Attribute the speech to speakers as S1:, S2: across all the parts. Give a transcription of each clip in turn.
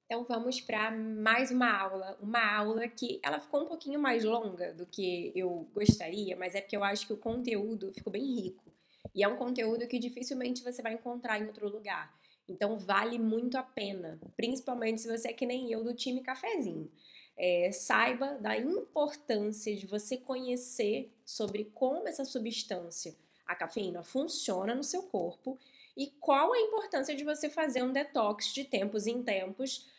S1: Então vamos para mais uma aula que ela ficou um pouquinho mais longa do que eu gostaria, mas é porque eu acho que o conteúdo ficou bem rico. E é um conteúdo que dificilmente você vai encontrar em outro lugar. Então vale muito a pena, principalmente se você é que nem eu do time cafezinho. Saiba da importância de você conhecer sobre como essa substância, a cafeína, funciona no seu corpo e qual a importância de você fazer um detox de tempos em tempos,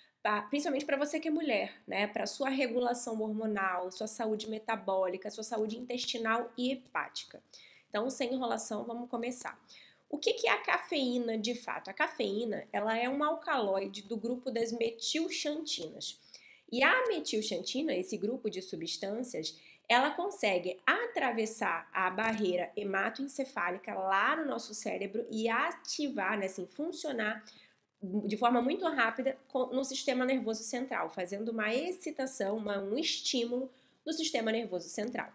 S1: principalmente para você que é mulher, né? Para sua regulação hormonal, sua saúde metabólica, sua saúde intestinal e hepática. Então, sem enrolação, vamos começar. O que é a cafeína de fato? A cafeína, ela é um alcaloide do grupo das metilxantinas. E a metilxantina, esse grupo de substâncias, ela consegue atravessar a barreira hematoencefálica lá no nosso cérebro e ativar, né, assim, funcionar de forma muito rápida no sistema nervoso central, fazendo uma excitação, um estímulo no sistema nervoso central.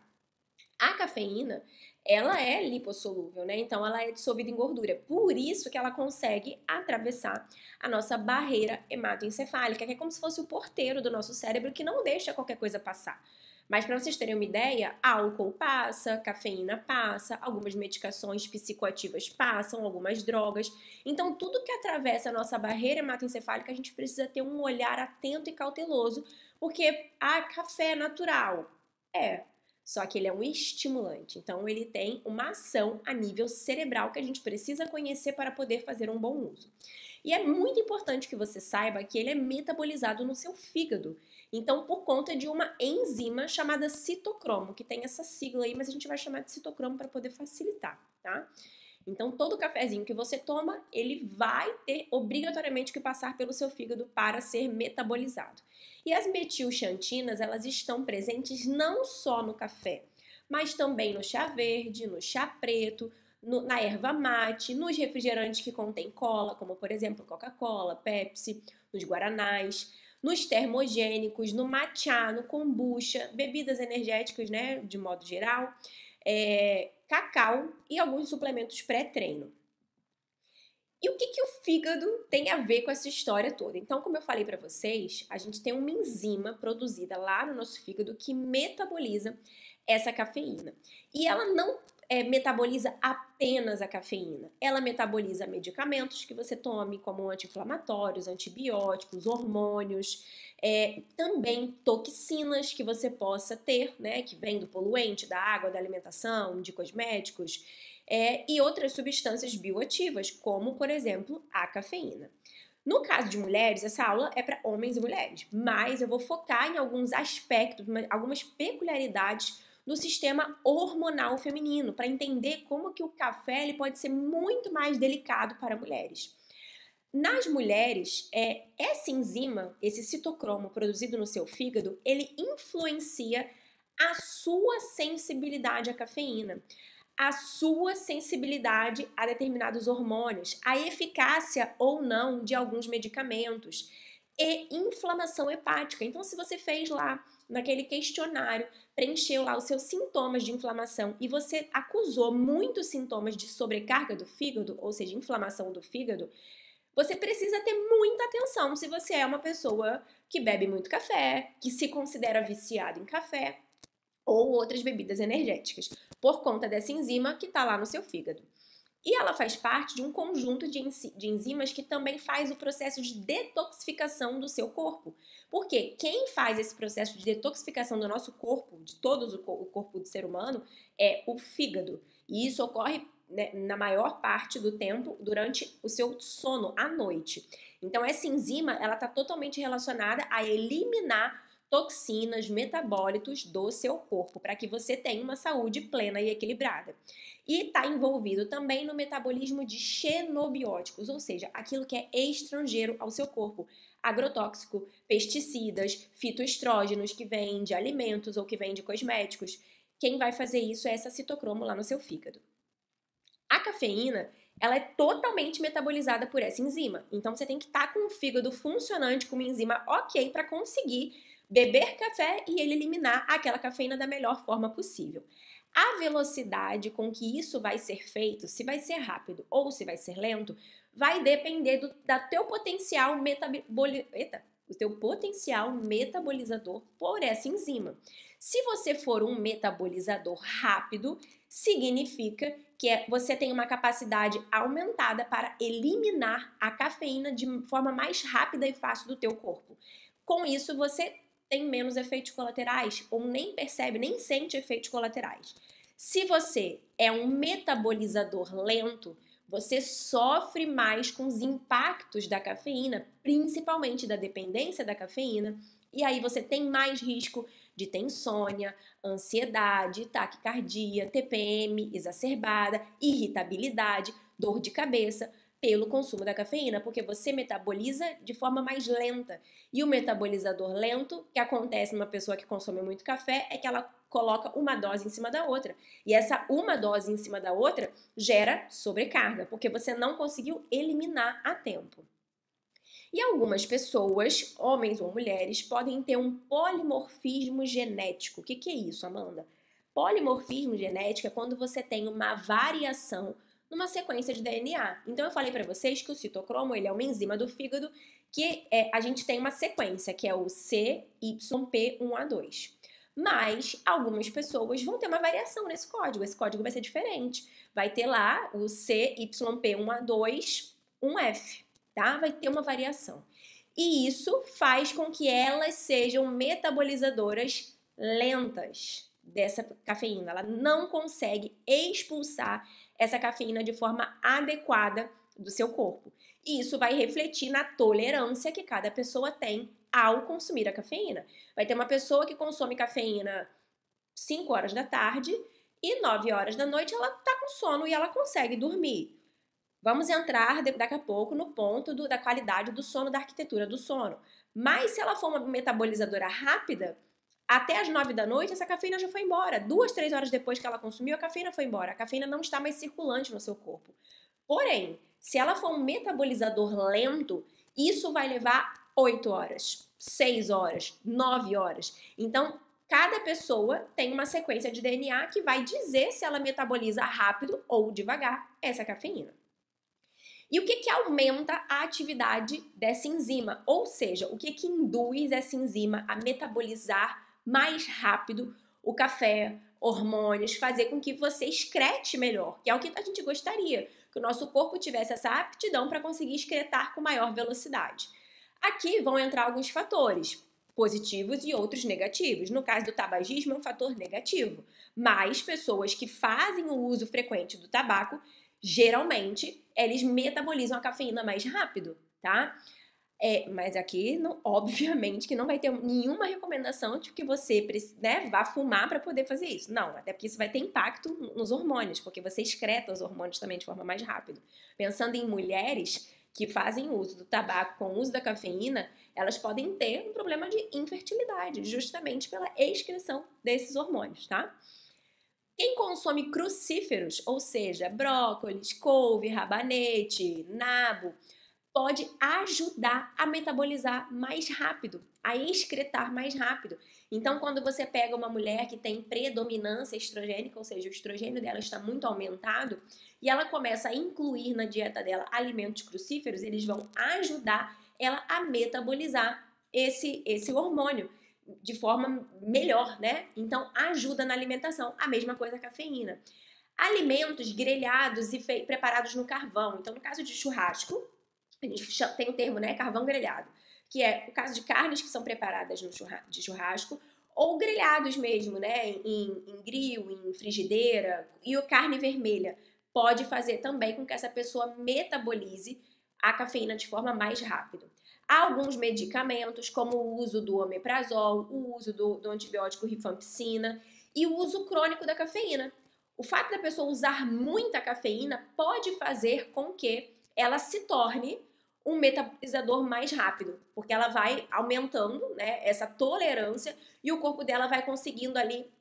S1: A cafeína, ela é lipossolúvel, né? Então ela é dissolvida em gordura. Por isso que ela consegue atravessar a nossa barreira hematoencefálica, que é como se fosse o porteiro do nosso cérebro que não deixa qualquer coisa passar. Mas para vocês terem uma ideia, álcool passa, cafeína passa, algumas medicações psicoativas passam, algumas drogas. Então, tudo que atravessa a nossa barreira hematoencefálica, a gente precisa ter um olhar atento e cauteloso, porque café é natural. Só que ele é um estimulante, então ele tem uma ação a nível cerebral que a gente precisa conhecer para poder fazer um bom uso. E é muito importante que você saiba que ele é metabolizado no seu fígado. Então, por conta de uma enzima chamada citocromo, que tem essa sigla aí, mas a gente vai chamar de citocromo para poder facilitar, tá? Então, todo cafezinho que você toma, ele vai ter obrigatoriamente que passar pelo seu fígado para ser metabolizado. E as metilxantinas, elas estão presentes não só no café, mas também no chá verde, no chá preto, na erva mate, nos refrigerantes que contêm cola, como por exemplo Coca-Cola, Pepsi, nos guaranás, nos termogênicos, no matcha, no kombucha, bebidas energéticas, né, de modo geral, cacau e alguns suplementos pré-treino. E o que o fígado tem a ver com essa história toda? Então, como eu falei para vocês, a gente tem uma enzima produzida lá no nosso fígado que metaboliza essa cafeína. E ela não metaboliza apenas a cafeína. Ela metaboliza medicamentos que você tome, como anti-inflamatórios, antibióticos, hormônios, também toxinas que você possa ter, né, que vem do poluente, da água, da alimentação, de cosméticos, e outras substâncias bioativas, como, por exemplo, a cafeína. No caso de mulheres, essa aula é para homens e mulheres, mas eu vou focar em alguns aspectos, algumas peculiaridades do sistema hormonal feminino, para entender como que o café ele pode ser muito mais delicado para mulheres. Nas mulheres, essa enzima, esse citocromo produzido no seu fígado, ele influencia a sua sensibilidade à cafeína, a sua sensibilidade a determinados hormônios, a eficácia ou não de alguns medicamentos e inflamação hepática. Então, se você fez lá naquele questionário, preencheu lá os seus sintomas de inflamação e você acusou muitos sintomas de sobrecarga do fígado, ou seja, inflamação do fígado, você precisa ter muita atenção se você é uma pessoa que bebe muito café, que se considera viciado em café ou outras bebidas energéticas, por conta dessa enzima que está lá no seu fígado. E ela faz parte de um conjunto de enzimas que também faz o processo de detoxificação do seu corpo. Porque quem faz esse processo de detoxificação do nosso corpo, de todo o corpo do ser humano, é o fígado. E isso ocorre, né, na maior parte do tempo durante o seu sono, à noite. Então essa enzima, ela está totalmente relacionada a eliminar toxinas, metabólitos do seu corpo, para que você tenha uma saúde plena e equilibrada. E está envolvido também no metabolismo de xenobióticos, ou seja, aquilo que é estrangeiro ao seu corpo. Agrotóxico, pesticidas, fitoestrógenos que vêm de alimentos ou que vêm de cosméticos. Quem vai fazer isso é essa citocromo lá no seu fígado. A cafeína, ela é totalmente metabolizada por essa enzima. Então você tem que estar com o fígado funcionante, com uma enzima ok para conseguir beber café e ele eliminar aquela cafeína da melhor forma possível. A velocidade com que isso vai ser feito, se vai ser rápido ou se vai ser lento, vai depender da teu potencial o teu potencial metabolizador por essa enzima. Se você for um metabolizador rápido, significa que você tem uma capacidade aumentada para eliminar a cafeína de forma mais rápida e fácil do teu corpo. Com isso, você tem menos efeitos colaterais ou nem percebe, nem sente efeitos colaterais. Se você é um metabolizador lento, você sofre mais com os impactos da cafeína, principalmente da dependência da cafeína, e aí você tem mais risco de ter insônia, ansiedade, taquicardia, TPM exacerbada, irritabilidade, dor de cabeça pelo consumo da cafeína, porque você metaboliza de forma mais lenta. E o metabolizador lento, que acontece numa pessoa que consome muito café, é que ela coloca uma dose em cima da outra. E essa uma dose em cima da outra gera sobrecarga, porque você não conseguiu eliminar a tempo. E algumas pessoas, homens ou mulheres, podem ter um polimorfismo genético. O que é isso, Amanda? Polimorfismo genético é quando você tem uma variação numa sequência de DNA. Então eu falei para vocês que o citocromo ele é uma enzima do fígado que a gente tem uma sequência que é o CYP1A2. Mas algumas pessoas vão ter uma variação nesse código. Esse código vai ser diferente. Vai ter lá o CYP1A2, 1F, tá? Vai ter uma variação. E isso faz com que elas sejam metabolizadoras lentas dessa cafeína. Ela não consegue expulsar essa cafeína de forma adequada do seu corpo. E isso vai refletir na tolerância que cada pessoa tem ao consumir a cafeína. Vai ter uma pessoa que consome cafeína 5 horas da tarde e 9 horas da noite ela tá com sono e ela consegue dormir. Vamos entrar daqui a pouco no ponto da qualidade do sono, da arquitetura do sono. Mas se ela for uma metabolizadora rápida, até as 9 da noite essa cafeína já foi embora. 2, 3 horas depois que ela consumiu, a cafeína foi embora. A cafeína não está mais circulante no seu corpo. Porém, se ela for um metabolizador lento, isso vai levar 8 horas, 6 horas, 9 horas. Então, cada pessoa tem uma sequência de DNA que vai dizer se ela metaboliza rápido ou devagar essa cafeína. E o que aumenta a atividade dessa enzima? Ou seja, o que induz essa enzima a metabolizar mais rápido o café, hormônios, fazer com que você excrete melhor, que é o que a gente gostaria, que o nosso corpo tivesse essa aptidão para conseguir excretar com maior velocidade. Aqui vão entrar alguns fatores positivos e outros negativos. No caso do tabagismo, é um fator negativo, mas pessoas que fazem o uso frequente do tabaco, geralmente, eles metabolizam a cafeína mais rápido, tá? Mas aqui, obviamente, que não vai ter nenhuma recomendação de que você vá fumar para poder fazer isso. Não, até porque isso vai ter impacto nos hormônios, porque você excreta os hormônios também de forma mais rápida. Pensando em mulheres que fazem uso do tabaco com o uso da cafeína, elas podem ter um problema de infertilidade, justamente pela excreção desses hormônios, tá? Quem consome crucíferos, ou seja, brócolis, couve, rabanete, nabo, pode ajudar a metabolizar mais rápido, a excretar mais rápido. Então, quando você pega uma mulher que tem predominância estrogênica, ou seja, o estrogênio dela está muito aumentado, e ela começa a incluir na dieta dela alimentos crucíferos, eles vão ajudar ela a metabolizar esse hormônio de forma melhor, né? Então, ajuda na alimentação. A mesma coisa a cafeína. Alimentos grelhados e preparados no carvão. Então, no caso de churrasco, a gente tem o termo, né, carvão grelhado, que é o caso de carnes que são preparadas de churrasco ou grelhados mesmo, né, em grill, em frigideira, e o carne vermelha pode fazer também com que essa pessoa metabolize a cafeína de forma mais rápida. Há alguns medicamentos, como o uso do omeprazol, o uso do antibiótico rifampicina e o uso crônico da cafeína. O fato da pessoa usar muita cafeína pode fazer com que ela se torne um metabolizador mais rápido, porque ela vai aumentando, né, essa tolerância e o corpo dela vai conseguindo ali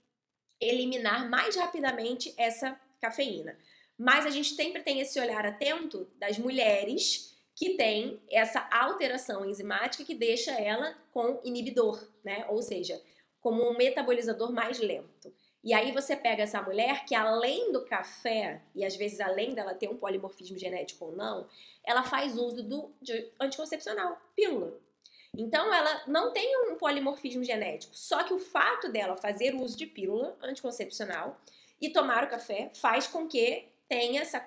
S1: eliminar mais rapidamente essa cafeína. Mas a gente sempre tem esse olhar atento das mulheres que têm essa alteração enzimática que deixa ela com inibidor, né? Ou seja, como um metabolizador mais lento. E aí você pega essa mulher que além do café, e às vezes além dela ter um polimorfismo genético ou não, ela faz uso de anticoncepcional, pílula. Então ela não tem um polimorfismo genético, só que o fato dela fazer uso de pílula anticoncepcional e tomar o café faz com que tenha essa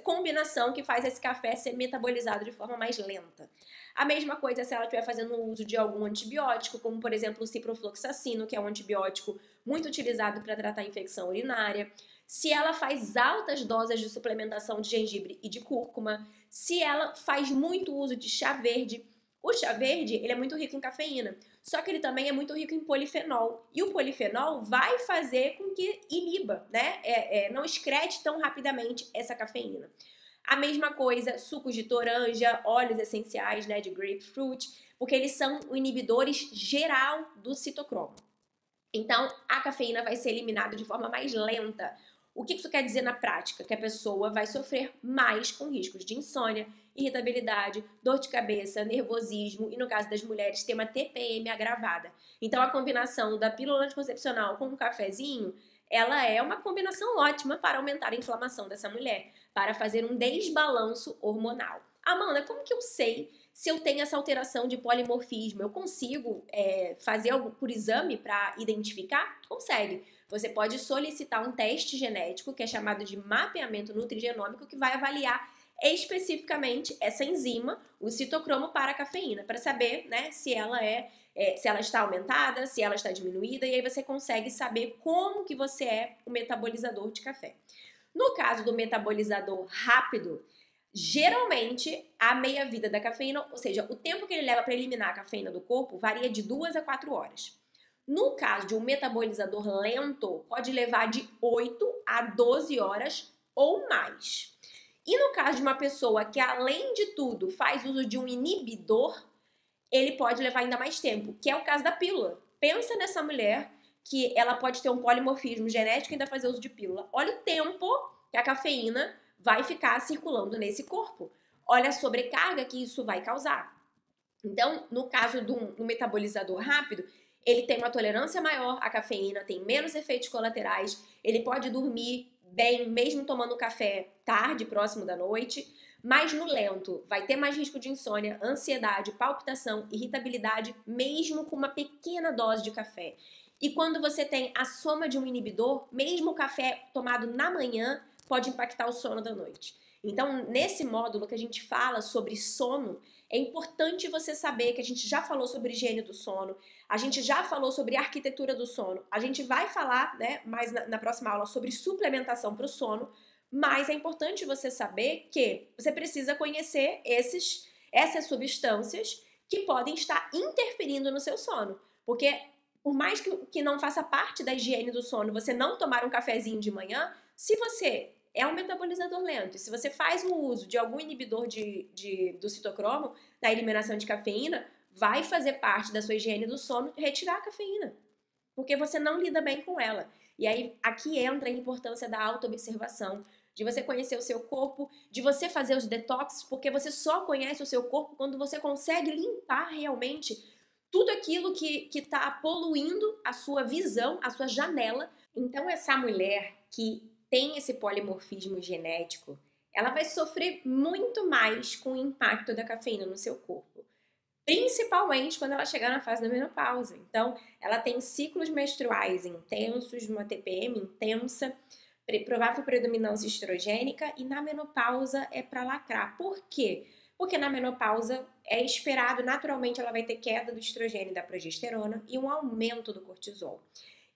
S1: combinação que faz esse café ser metabolizado de forma mais lenta. A mesma coisa se ela estiver fazendo uso de algum antibiótico, como por exemplo o ciprofloxacino, que é um antibiótico muito utilizado para tratar infecção urinária. Se ela faz altas doses de suplementação de gengibre e de cúrcuma, se ela faz muito uso de chá verde. O chá verde, ele é muito rico em cafeína, só que ele também é muito rico em polifenol. E o polifenol vai fazer com que iniba, né? Não excrete tão rapidamente essa cafeína. A mesma coisa, sucos de toranja, óleos essenciais, né, de grapefruit, porque eles são inibidores geral do citocromo. Então, a cafeína vai ser eliminada de forma mais lenta. O que isso quer dizer na prática? Que a pessoa vai sofrer mais com riscos de insônia, irritabilidade, dor de cabeça, nervosismo e, no caso das mulheres, ter uma TPM agravada. Então, a combinação da pílula anticoncepcional com um cafezinho, ela é uma combinação ótima para aumentar a inflamação dessa mulher, para fazer um desbalanço hormonal. Amanda, como que eu sei se eu tenho essa alteração de polimorfismo? Eu consigo fazer algo por exame para identificar? Consegue. Você pode solicitar um teste genético, que é chamado de mapeamento nutrigenômico, que vai avaliar especificamente essa enzima, o citocromo para a cafeína, para saber, né, se ela se ela está aumentada, se ela está diminuída, e aí você consegue saber como que você é o metabolizador de café. No caso do metabolizador rápido, geralmente a meia-vida da cafeína, ou seja, o tempo que ele leva para eliminar a cafeína do corpo, varia de 2 a 4 horas. No caso de um metabolizador lento, pode levar de 8 a 12 horas ou mais. E no caso de uma pessoa que, além de tudo, faz uso de um inibidor, ele pode levar ainda mais tempo, que é o caso da pílula. Pensa nessa mulher que ela pode ter um polimorfismo genético e ainda fazer uso de pílula. Olha o tempo que a cafeína vai ficar circulando nesse corpo. Olha a sobrecarga que isso vai causar. Então, no caso do metabolizador rápido, ele tem uma tolerância maior à cafeína, tem menos efeitos colaterais, ele pode dormir bem, mesmo tomando café tarde, próximo da noite, mas no lento vai ter mais risco de insônia, ansiedade, palpitação, irritabilidade, mesmo com uma pequena dose de café. E quando você tem a soma de um inibidor, mesmo o café tomado na manhã pode impactar o sono da noite. Então, nesse módulo que a gente fala sobre sono, é importante você saber que a gente já falou sobre higiene do sono, a gente já falou sobre arquitetura do sono, a gente vai falar, né, mais na próxima aula sobre suplementação para o sono, mas é importante você saber que você precisa conhecer essas substâncias que podem estar interferindo no seu sono, porque por mais que não faça parte da higiene do sono, você não tomar um cafezinho de manhã, se você é um metabolizador lento, e se você faz o uso de algum inibidor do citocromo, na eliminação de cafeína, vai fazer parte da sua higiene do sono retirar a cafeína, porque você não lida bem com ela. E aí, aqui entra a importância da autoobservação, de você conhecer o seu corpo, de você fazer os detox, porque você só conhece o seu corpo quando você consegue limpar realmente tudo aquilo que está poluindo a sua visão, a sua janela. Então, essa mulher que tem esse polimorfismo genético, ela vai sofrer muito mais com o impacto da cafeína no seu corpo. Principalmente quando ela chegar na fase da menopausa. Então, ela tem ciclos menstruais intensos, uma TPM intensa, provável predominância estrogênica, e na menopausa é para lacrar. Por quê? Porque na menopausa é esperado, naturalmente ela vai ter queda do estrogênio e da progesterona e um aumento do cortisol.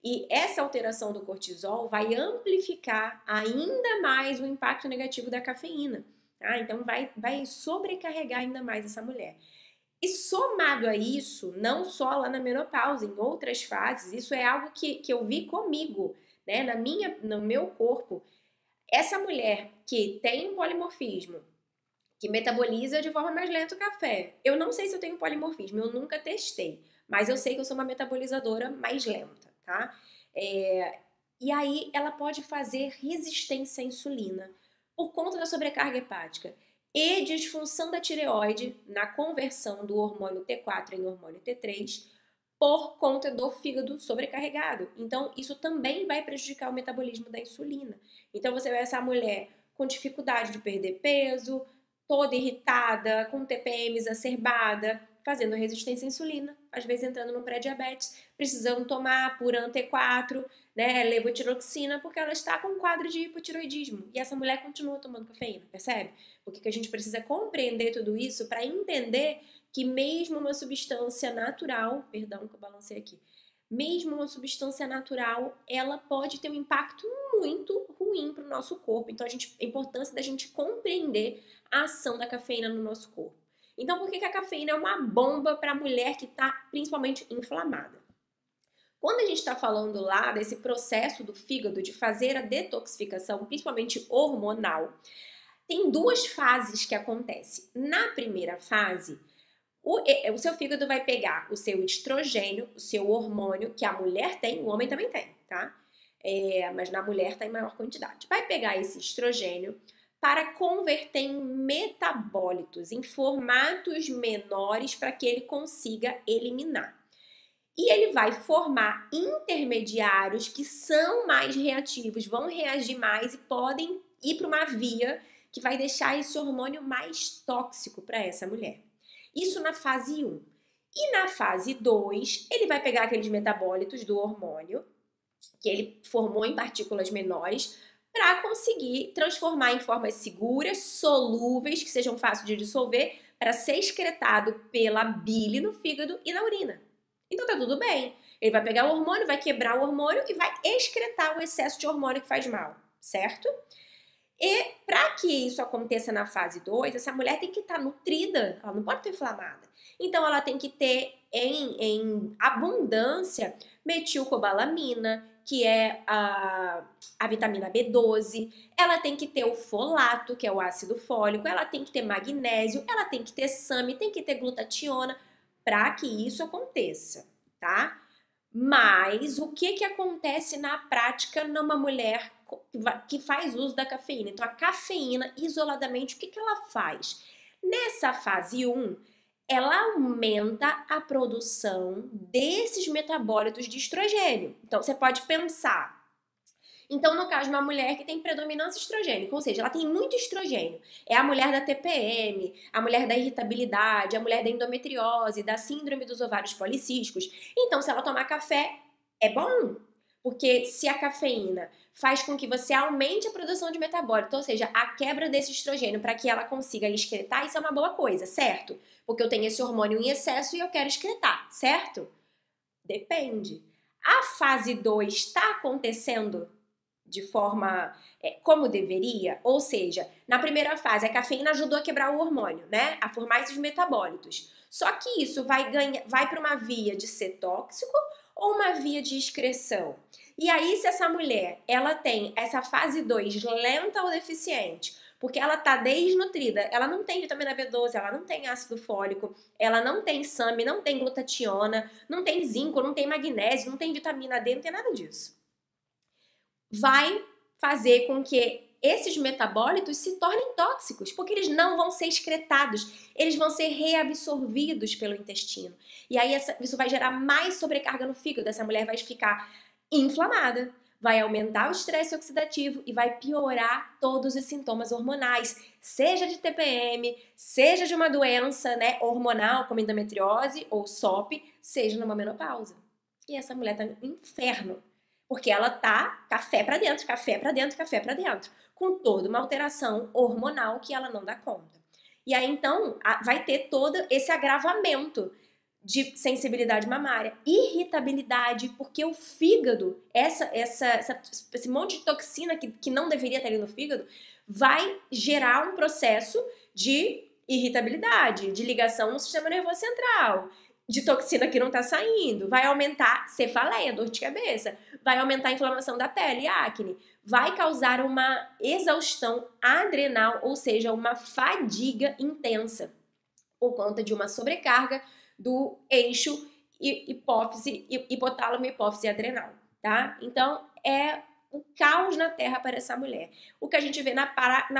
S1: E essa alteração do cortisol vai amplificar ainda mais o impacto negativo da cafeína. Tá? Então vai sobrecarregar ainda mais essa mulher. E somado a isso, não só lá na menopausa, em outras fases, isso é algo que eu vi comigo, né, no meu corpo. Essa mulher que tem um polimorfismo, que metaboliza de forma mais lenta o café. Eu não sei se eu tenho polimorfismo, eu nunca testei, mas eu sei que eu sou uma metabolizadora mais lenta, tá? E aí ela pode fazer resistência à insulina por conta da sobrecarga hepática e disfunção da tireoide na conversão do hormônio T4 em hormônio T3, por conta do fígado sobrecarregado. Então, isso também vai prejudicar o metabolismo da insulina. Então, você vê essa mulher com dificuldade de perder peso, toda irritada, com TPM exacerbada, fazendo resistência à insulina, às vezes entrando no pré-diabetes, precisando tomar Puran T4, né, levotiroxina, porque ela está com um quadro de hipotiroidismo. E essa mulher continua tomando cafeína, percebe? Porque que a gente precisa compreender tudo isso para entender que mesmo uma substância natural, perdão que eu balancei aqui, mesmo uma substância natural, ela pode ter um impacto muito ruim para o nosso corpo. Então, a importância da gente compreender a ação da cafeína no nosso corpo. Então, por que a cafeína é uma bomba para a mulher que está principalmente inflamada? Quando a gente está falando lá desse processo do fígado de fazer a detoxificação, principalmente hormonal, tem duas fases que acontecem. Na primeira fase, o seu fígado vai pegar o seu estrogênio, o seu hormônio, que a mulher tem, o homem também tem, tá? Mas na mulher está em maior quantidade. Vai pegar esse estrogênio para converter em metabólitos, em formatos menores para que ele consiga eliminar. E ele vai formar intermediários que são mais reativos, vão reagir mais e podem ir para uma via que vai deixar esse hormônio mais tóxico para essa mulher. Isso na fase 1. E na fase 2, ele vai pegar aqueles metabólitos do hormônio, que ele formou em partículas menores, para conseguir transformar em formas seguras, solúveis, que sejam fáceis de dissolver, para ser excretado pela bile no fígado e na urina. Então tá tudo bem. Ele vai pegar o hormônio, vai quebrar o hormônio e vai excretar o excesso de hormônio que faz mal, certo? E para que isso aconteça na fase 2, essa mulher tem que estar nutrida, ela não pode estar inflamada. Então ela tem que ter em abundância metilcobalamina, que é a vitamina B12, ela tem que ter o folato, que é o ácido fólico, ela tem que ter magnésio, ela tem que ter SAMe, tem que ter glutationa, para que isso aconteça, tá? Mas o que acontece na prática numa mulher que faz uso da cafeína? Então, a cafeína, isoladamente, o que ela faz? Nessa fase 1, ela aumenta a produção desses metabólitos de estrogênio. Então, você pode pensar. Então, no caso de uma mulher que tem predominância estrogênica, ou seja, ela tem muito estrogênio, é a mulher da TPM, a mulher da irritabilidade, a mulher da endometriose, da síndrome dos ovários policísticos. Então, se ela tomar café, é bom, porque se a cafeína faz com que você aumente a produção de metabólito, ou seja, a quebra desse estrogênio para que ela consiga excretar, isso é uma boa coisa, certo? Porque eu tenho esse hormônio em excesso e eu quero excretar, certo? Depende. A fase 2 está acontecendo de forma como deveria, ou seja, na primeira fase a cafeína ajudou a quebrar o hormônio, né, a formar esses metabólitos. Só que isso vai para uma via de ser tóxico ou uma via de excreção. E aí, se essa mulher ela tem essa fase 2 lenta ou deficiente, porque ela tá desnutrida, ela não tem vitamina B12, ela não tem ácido fólico, ela não tem SAMe, não tem glutationa, não tem zinco, não tem magnésio, não tem vitamina D, não tem nada disso. Vai fazer com que esses metabólitos se tornem tóxicos, porque eles não vão ser excretados, eles vão ser reabsorvidos pelo intestino. E aí isso vai gerar mais sobrecarga no fígado, essa mulher vai ficar inflamada, vai aumentar o estresse oxidativo e vai piorar todos os sintomas hormonais, seja de TPM, seja de uma doença, né, hormonal, como endometriose ou SOP, seja numa menopausa. E essa mulher tá no inferno. Porque ela tá café pra dentro, café pra dentro, café pra dentro, com toda uma alteração hormonal que ela não dá conta. E aí, então, vai ter todo esse agravamento de sensibilidade mamária, irritabilidade, porque o fígado, esse monte de toxina que não deveria estar ali no fígado, vai gerar um processo de irritabilidade, de ligação no sistema nervoso central, de toxina que não tá saindo, vai aumentar cefaleia, dor de cabeça, vai aumentar a inflamação da pele, acne, vai causar uma exaustão adrenal, ou seja, uma fadiga intensa, por conta de uma sobrecarga do eixo hipotálamo, hipófise adrenal, tá? Então, é o caos na terra para essa mulher. O que a gente vê na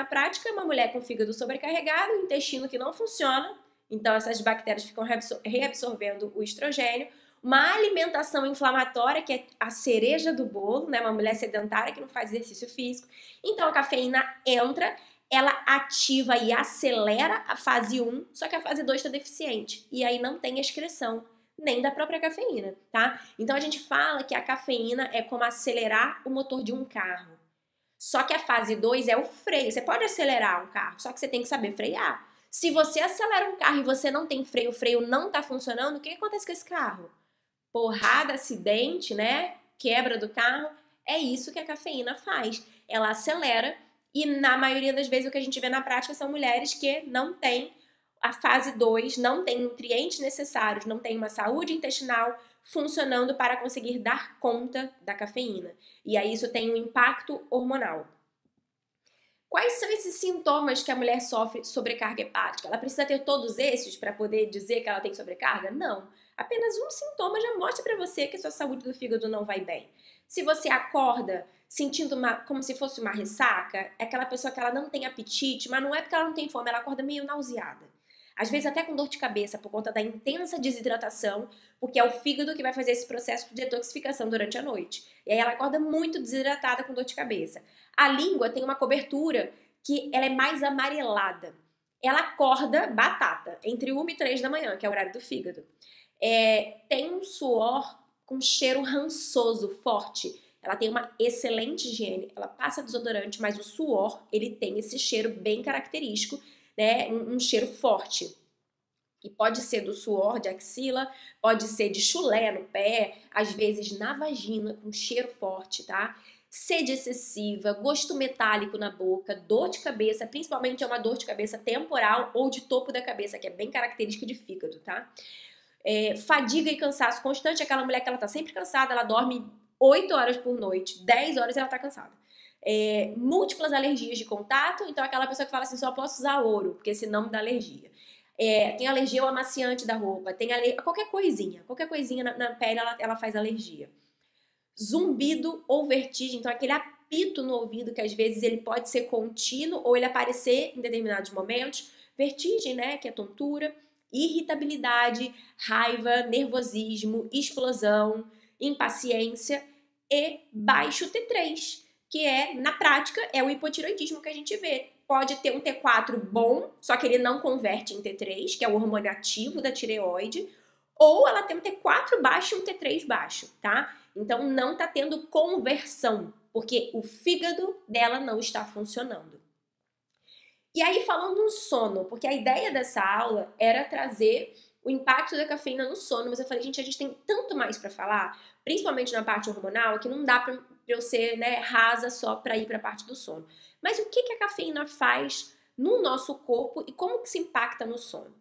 S1: prática é uma mulher com fígado sobrecarregado, intestino que não funciona, então essas bactérias ficam reabsorvendo o estrogênio, uma alimentação inflamatória, que é a cereja do bolo, né? Uma mulher sedentária que não faz exercício físico. Então a cafeína entra, ela ativa e acelera a fase 1, só que a fase 2 está deficiente. E aí não tem excreção nem da própria cafeína, tá? Então a gente fala que a cafeína é como acelerar o motor de um carro. Só que a fase 2 é o freio. Você pode acelerar um carro, só que você tem que saber frear. Se você acelera um carro e você não tem freio, o freio não tá funcionando, o que acontece com esse carro? Porrada, acidente, né? Quebra do carro. É isso que a cafeína faz. Ela acelera e na maioria das vezes o que a gente vê na prática são mulheres que não têm a fase 2, não têm nutrientes necessários, não têm uma saúde intestinal funcionando para conseguir dar conta da cafeína. E aí isso tem um impacto hormonal. Quais são esses sintomas que a mulher sofre sobrecarga hepática? Ela precisa ter todos esses para poder dizer que ela tem sobrecarga? Não. Apenas um sintoma já mostra para você que a sua saúde do fígado não vai bem. Se você acorda sentindo como se fosse uma ressaca, é aquela pessoa que ela não tem apetite, mas não é porque ela não tem fome, ela acorda meio nauseada. Às vezes até com dor de cabeça por conta da intensa desidratação, porque é o fígado que vai fazer esse processo de detoxificação durante a noite. E aí ela acorda muito desidratada com dor de cabeça. A língua tem uma cobertura que ela é mais amarelada. Ela acorda batata, entre 1 e 3 da manhã, que é o horário do fígado. Tem um suor com cheiro rançoso, forte. Ela tem uma excelente higiene, ela passa desodorante, mas o suor, ele tem esse cheiro bem característico, né? Um cheiro forte. E pode ser do suor de axila, pode ser de chulé no pé, às vezes na vagina, com cheiro forte, tá? Sede excessiva, gosto metálico na boca, dor de cabeça, principalmente é uma dor de cabeça temporal ou de topo da cabeça, que é bem característica de fígado, tá? Fadiga e cansaço constante, aquela mulher que ela tá sempre cansada, ela dorme 8 horas por noite, 10 horas ela tá cansada. Múltiplas alergias de contato, então aquela pessoa que fala assim, só posso usar ouro, porque senão me dá alergia. Tem alergia ao amaciante da roupa, tem alergia a qualquer coisinha na pele ela faz alergia. Zumbido ou vertigem, então aquele apito no ouvido que às vezes ele pode ser contínuo ou ele aparecer em determinados momentos. Vertigem, né, que é tontura. Irritabilidade, raiva, nervosismo, explosão, impaciência e baixo T3, que na prática, é o hipotireoidismo que a gente vê. Pode ter um T4 bom, só que ele não converte em T3, que é o hormônio ativo da tireoide, ou ela tem um T4 baixo e um T3 baixo, tá? Então não tá tendo conversão, porque o fígado dela não está funcionando. E aí falando no sono, porque a ideia dessa aula era trazer o impacto da cafeína no sono, mas eu falei, gente, a gente tem tanto mais para falar, principalmente na parte hormonal, que não dá para eu ser, né, rasa só para ir para a parte do sono. Mas o que a cafeína faz no nosso corpo e como que se impacta no sono?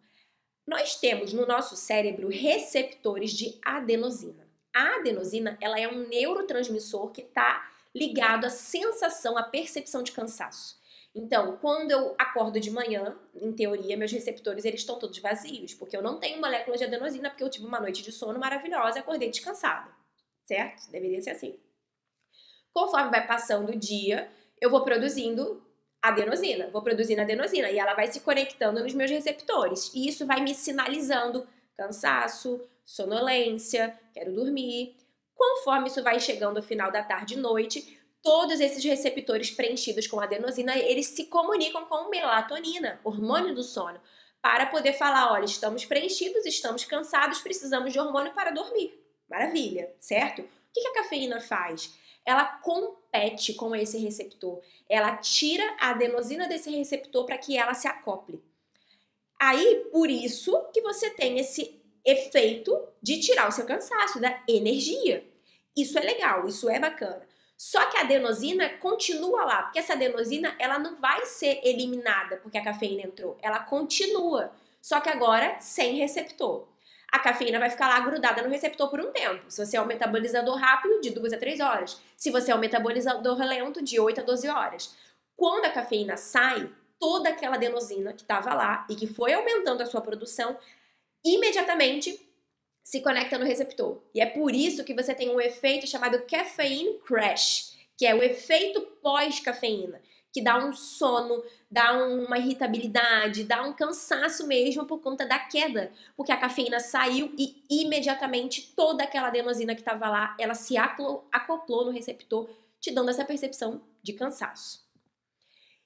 S1: Nós temos no nosso cérebro receptores de adenosina. A adenosina, ela é um neurotransmissor que está ligado à sensação, à percepção de cansaço. Então, quando eu acordo de manhã, em teoria, meus receptores eles estão todos vazios, porque eu não tenho molécula de adenosina, porque eu tive uma noite de sono maravilhosa e acordei descansada, certo? Deveria ser assim. Conforme vai passando o dia, eu vou produzindo adenosina, e ela vai se conectando nos meus receptores, e isso vai me sinalizando cansaço, sonolência, quero dormir. Conforme isso vai chegando ao final da tarde e noite, todos esses receptores preenchidos com adenosina, eles se comunicam com melatonina, hormônio do sono, para poder falar, olha, estamos preenchidos, estamos cansados, precisamos de hormônio para dormir. Maravilha, certo? O que a cafeína faz? Ela compete com esse receptor. Ela tira a adenosina desse receptor para que ela se acople. Aí, por isso que você tem esse efeito de tirar o seu cansaço, da energia. Isso é legal, isso é bacana. Só que a adenosina continua lá, porque essa adenosina ela não vai ser eliminada porque a cafeína entrou. Ela continua, só que agora sem receptor. A cafeína vai ficar lá grudada no receptor por um tempo. Se você é um metabolizador rápido, de 2 a 3 horas. Se você é um metabolizador lento, de 8 a 12 horas. Quando a cafeína sai, toda aquela adenosina que estava lá e que foi aumentando a sua produção, imediatamente se conecta no receptor. E é por isso que você tem um efeito chamado caffeine crash, que é o efeito pós-cafeína, que dá um sono, dá uma irritabilidade, dá um cansaço mesmo por conta da queda, porque a cafeína saiu e imediatamente toda aquela adenosina que estava lá, ela se acoplou no receptor, te dando essa percepção de cansaço.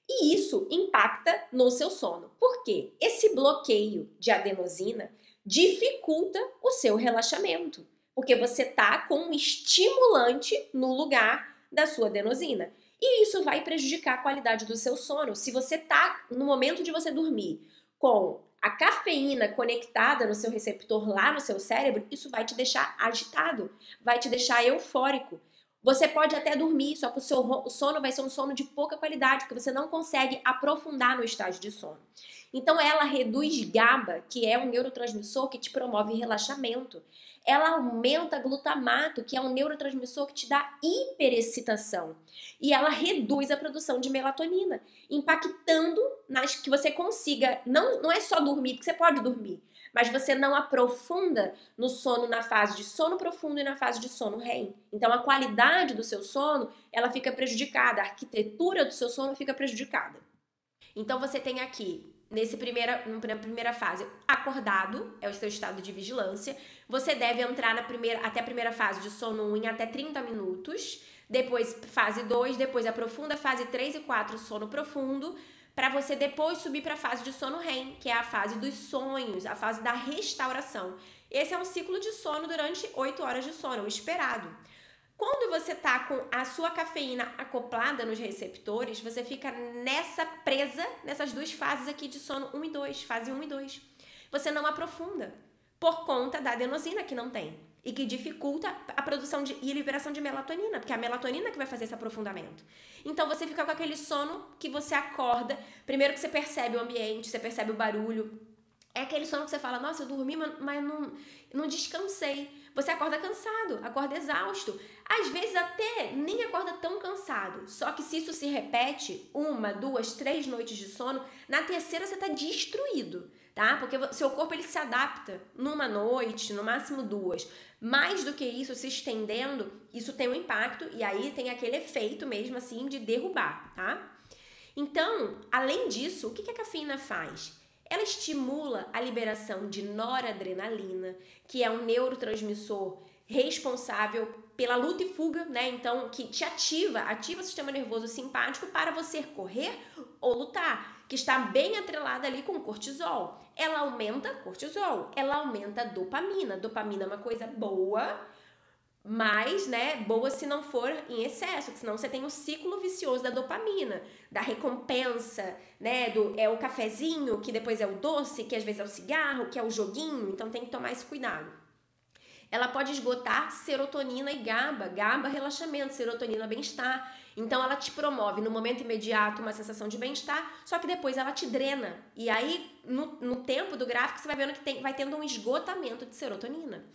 S1: E isso impacta no seu sono. Por quê? Esse bloqueio de adenosina dificulta o seu relaxamento, porque você tá com um estimulante no lugar da sua adenosina. E isso vai prejudicar a qualidade do seu sono. Se você tá no momento de você dormir com a cafeína conectada no seu receptor lá no seu cérebro, isso vai te deixar agitado, vai te deixar eufórico. Você pode até dormir, só que o seu sono vai ser um sono de pouca qualidade, porque você não consegue aprofundar no estágio de sono. Então ela reduz GABA, que é um neurotransmissor que te promove relaxamento. Ela aumenta glutamato, que é um neurotransmissor que te dá hiperexcitação. E ela reduz a produção de melatonina, impactando que você consiga, não é só dormir, porque você pode dormir, mas você não aprofunda no sono na fase de sono profundo e na fase de sono REM. Então a qualidade do seu sono, ela fica prejudicada, a arquitetura do seu sono fica prejudicada. Então você tem aqui, na primeira fase, acordado, é o seu estado de vigilância. Você deve entrar até a primeira fase de sono 1 em até 30 minutos. Depois fase 2, depois aprofunda fase 3 e 4, sono profundo, para você depois subir para a fase de sono REM, que é a fase dos sonhos, a fase da restauração. Esse é um ciclo de sono durante 8 horas de sono, o esperado. Quando você tá com a sua cafeína acoplada nos receptores, você fica presa nessas duas fases aqui de sono 1 e 2, fase 1 e 2. Você não aprofunda por conta da adenosina que não tem e que dificulta a produção e liberação de melatonina, porque é a melatonina que vai fazer esse aprofundamento. Então você fica com aquele sono que você acorda, primeiro que você percebe o ambiente, você percebe o barulho. É aquele sono que você fala, nossa, eu dormi, mas não descansei. Você acorda cansado, acorda exausto. Às vezes até nem acorda tão cansado. Só que se isso se repete 1, 2, 3 noites de sono, na terceira você está destruído, tá? Porque seu corpo ele se adapta numa noite, no máximo 2. Mais do que isso, se estendendo, isso tem um impacto e aí tem aquele efeito mesmo assim de derrubar, tá? Então, além disso, o que a cafeína faz? Ela estimula a liberação de noradrenalina, que é um neurotransmissor responsável pela luta e fuga, né? Então, que te ativa o sistema nervoso simpático para você correr ou lutar, que está bem atrelada ali com o cortisol. Ela aumenta cortisol, ela aumenta dopamina. Dopamina é uma coisa boa, mas, né, boa se não for em excesso, senão você tem um ciclo vicioso da dopamina, da recompensa, né, é o cafezinho, que depois é o doce, que às vezes é o cigarro, que é o joguinho, então tem que tomar esse cuidado. Ela pode esgotar serotonina e GABA, relaxamento, serotonina, bem-estar. Então ela te promove no momento imediato uma sensação de bem-estar, só que depois ela te drena. E aí, no tempo do gráfico, você vai vendo que vai tendo um esgotamento de serotonina.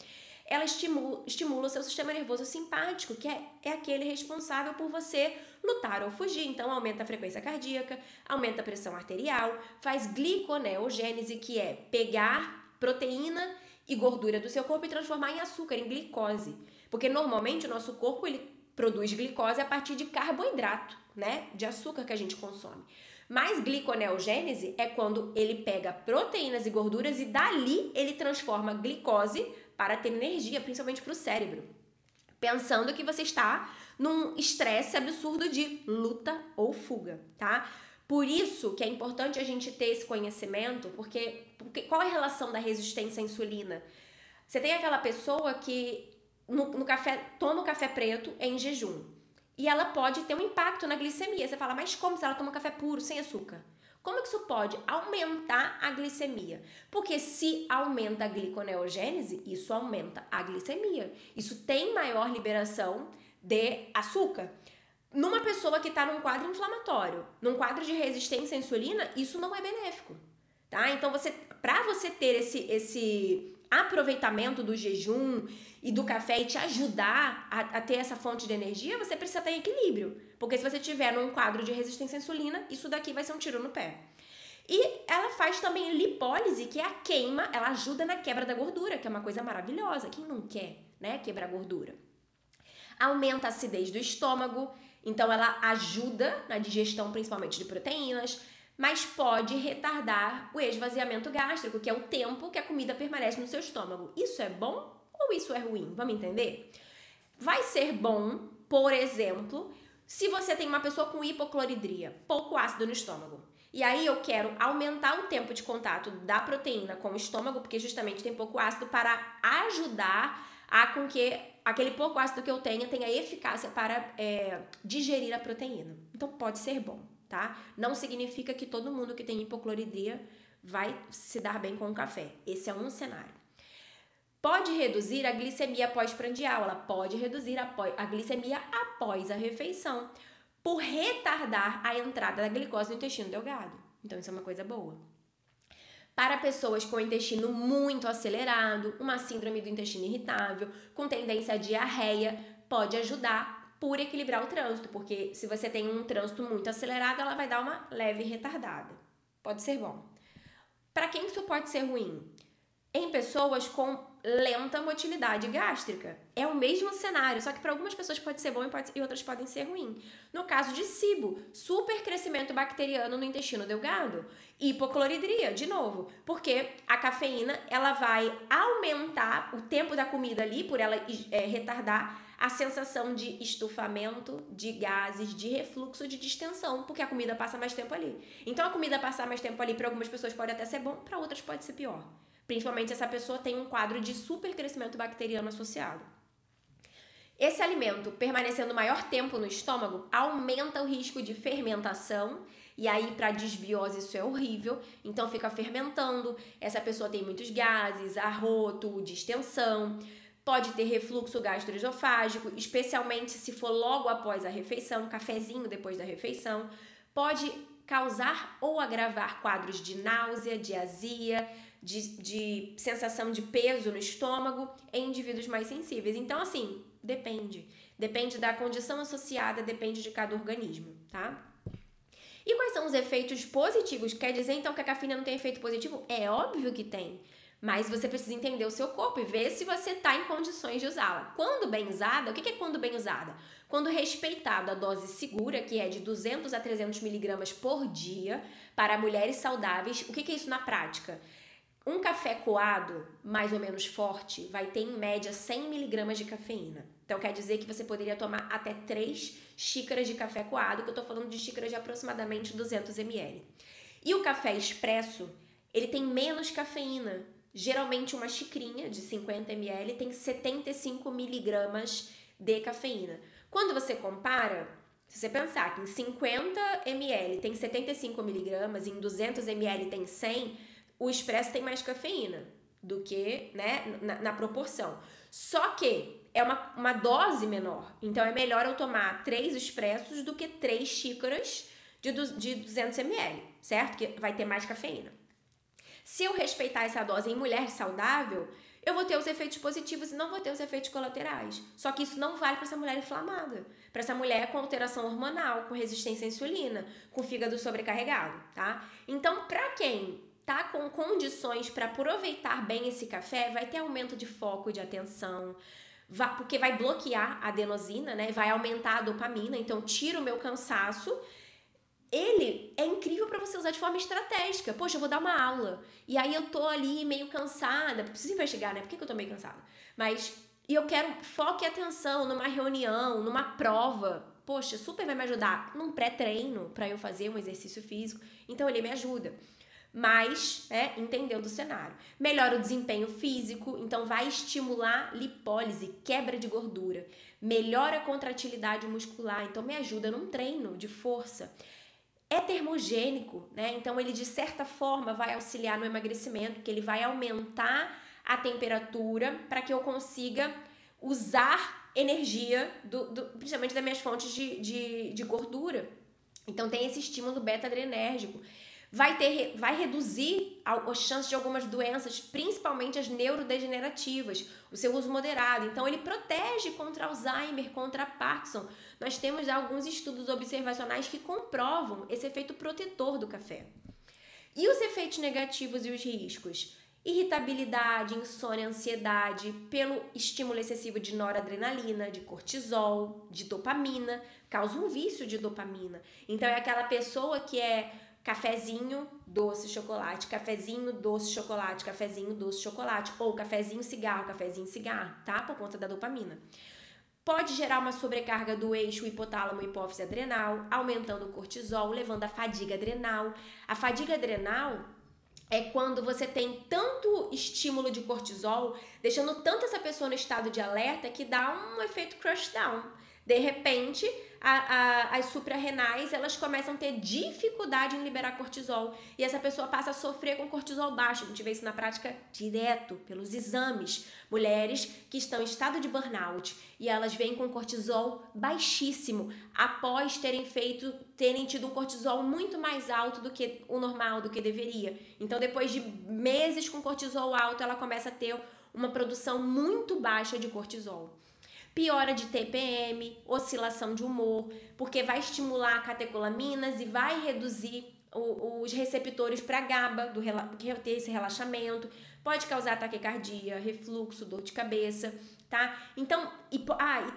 S1: Ela estimula o seu sistema nervoso simpático, que é aquele responsável por você lutar ou fugir. Então, aumenta a frequência cardíaca, aumenta a pressão arterial, faz gliconeogênese, que é pegar proteína e gordura do seu corpo e transformar em açúcar, em glicose. Porque, normalmente, o nosso corpo ele produz glicose a partir de carboidrato, né? De açúcar que a gente consome. Mas gliconeogênese é quando ele pega proteínas e gorduras e dali ele transforma glicose para ter energia, principalmente para o cérebro. Pensando que você está num estresse absurdo de luta ou fuga, tá? Por isso que é importante a gente ter esse conhecimento, porque qual é a relação da resistência à insulina? Você tem aquela pessoa que no café, toma o café preto em jejum. E ela pode ter um impacto na glicemia. Você fala, mas como se ela toma café puro, sem açúcar? Como que isso pode aumentar a glicemia? Porque se aumenta a gliconeogênese, isso aumenta a glicemia. Isso tem maior liberação de açúcar. Numa pessoa que está num quadro inflamatório, num quadro de resistência à insulina, isso não é benéfico, tá? Então, para você ter esse aproveitamento do jejum e do café e te ajudar a ter essa fonte de energia, você precisa ter equilíbrio. Porque se você tiver num quadro de resistência à insulina, isso daqui vai ser um tiro no pé. E ela faz também lipólise, que é a queima, ela ajuda na quebra da gordura, que é uma coisa maravilhosa. Quem não quer, né, quebrar gordura? Aumenta a acidez do estômago. Então ela ajuda na digestão principalmente de proteínas, mas pode retardar o esvaziamento gástrico, que é o tempo que a comida permanece no seu estômago. Isso é bom ou isso é ruim? Vamos entender? Vai ser bom, por exemplo, se você tem uma pessoa com hipocloridria, pouco ácido no estômago. E aí eu quero aumentar o tempo de contato da proteína com o estômago, porque justamente tem pouco ácido, para ajudar a com que aquele pouco ácido que eu tenha eficácia para digerir a proteína. Então pode ser bom, tá? Não significa que todo mundo que tem hipocloridria vai se dar bem com o café. Esse é um cenário. Pode reduzir a glicemia pós-prandial, ela pode reduzir a glicemia após a refeição, por retardar a entrada da glicose no intestino delgado. Então isso é uma coisa boa. Para pessoas com o intestino muito acelerado, uma síndrome do intestino irritável, com tendência à diarreia, pode ajudar por equilibrar o trânsito, porque se você tem um trânsito muito acelerado, ela vai dar uma leve retardada. Pode ser bom. Para quem isso pode ser ruim? Em pessoas com lenta motilidade gástrica. É o mesmo cenário, só que para algumas pessoas pode ser bom e outras podem ser ruim. No caso de SIBO, super crescimento bacteriano no intestino delgado. Hipocloridria, de novo, porque a cafeína ela vai aumentar o tempo da comida ali, por ela retardar a sensação de estufamento, de gases, de refluxo, de distensão, porque a comida passa mais tempo ali. Então a comida passar mais tempo ali para algumas pessoas pode até ser bom, para outras pode ser pior. Principalmente se essa pessoa tem um quadro de supercrescimento bacteriano associado. Esse alimento, permanecendo maior tempo no estômago, aumenta o risco de fermentação, e aí para desbiose isso é horrível, então fica fermentando, essa pessoa tem muitos gases, arroto, distensão, pode ter refluxo gastroesofágico, especialmente se for logo após a refeição, um cafezinho depois da refeição, pode causar ou agravar quadros de náusea, de azia, de sensação de peso no estômago em indivíduos mais sensíveis. Então, assim, depende. Depende da condição associada, depende de cada organismo, tá? E quais são os efeitos positivos? Quer dizer, então, que a cafeína não tem efeito positivo? É óbvio que tem. Mas você precisa entender o seu corpo e ver se você está em condições de usá-la. Quando bem usada, o que é quando bem usada? Quando respeitada a dose segura, que é de 200 a 300 miligramas por dia, para mulheres saudáveis. O que é isso na prática? Um café coado, mais ou menos forte, vai ter em média 100 miligramas de cafeína. Então quer dizer que você poderia tomar até 3 xícaras de café coado, que eu estou falando de xícaras de aproximadamente 200 ml. E o café expresso, ele tem menos cafeína. Geralmente uma xicrinha de 50 ml tem 75 miligramas de cafeína. Quando você compara, se você pensar que em 50 ml tem 75 miligramas e em 200 ml tem 100, o expresso tem mais cafeína do que, né, na proporção. Só que é uma dose menor. Então é melhor eu tomar 3 expressos do que 3 xícaras de 200 ml, certo? Que vai ter mais cafeína. Se eu respeitar essa dose em mulher saudável, eu vou ter os efeitos positivos e não vou ter os efeitos colaterais. Só que isso não vale para essa mulher inflamada, para essa mulher com alteração hormonal, com resistência à insulina, com fígado sobrecarregado, tá? Então, para quem tá com condições para aproveitar bem esse café, vai ter aumento de foco, de atenção, porque vai bloquear a adenosina, né? Vai aumentar a dopamina, então tira o meu cansaço. Ele é incrível para você usar de forma estratégica. Poxa, eu vou dar uma aula e aí eu tô ali meio cansada, preciso investigar, né? Por que eu tô meio cansada? E eu quero foco e atenção numa reunião, numa prova. Poxa, super vai me ajudar num pré-treino para eu fazer um exercício físico. Então ele me ajuda. Mas, entendeu do cenário. Melhora o desempenho físico, então vai estimular lipólise, quebra de gordura. Melhora a contratilidade muscular, então me ajuda num treino de força. É termogênico, né? Então ele de certa forma vai auxiliar no emagrecimento, porque ele vai aumentar a temperatura para que eu consiga usar energia, principalmente das minhas fontes de gordura. Então tem esse estímulo beta-adrenérgico. Vai reduzir as chances de algumas doenças, principalmente as neurodegenerativas, o seu uso moderado. Então, ele protege contra Alzheimer, contra Parkinson. Nós temos alguns estudos observacionais que comprovam esse efeito protetor do café. E os efeitos negativos e os riscos? irritabilidade, insônia, ansiedade, pelo estímulo excessivo de noradrenalina, de cortisol, de dopamina, causa um vício de dopamina. Então é aquela pessoa que é cafezinho, doce, chocolate, cafezinho, doce, chocolate, cafezinho, doce, chocolate, ou cafezinho, cigarro, tá? Por conta da dopamina. Pode gerar uma sobrecarga do eixo hipotálamo e hipófise adrenal, aumentando o cortisol, levando à fadiga adrenal. A fadiga adrenal é quando você tem tanto estímulo de cortisol, deixando tanto essa pessoa no estado de alerta que dá um efeito crush down. De repente, as suprarrenais, elas começam a ter dificuldade em liberar cortisol e essa pessoa passa a sofrer com cortisol baixo. A gente vê isso na prática direto, pelos exames. Mulheres que estão em estado de burnout e elas vêm com cortisol baixíssimo após terem tido um cortisol muito mais alto do que o normal, do que deveria. Então, depois de meses com cortisol alto, ela começa a ter uma produção muito baixa de cortisol. Piora de TPM, oscilação de humor, porque vai estimular catecolaminas e vai reduzir os receptores para GABA, que ter esse relaxamento, pode causar taquicardia, refluxo, dor de cabeça, tá? Então, e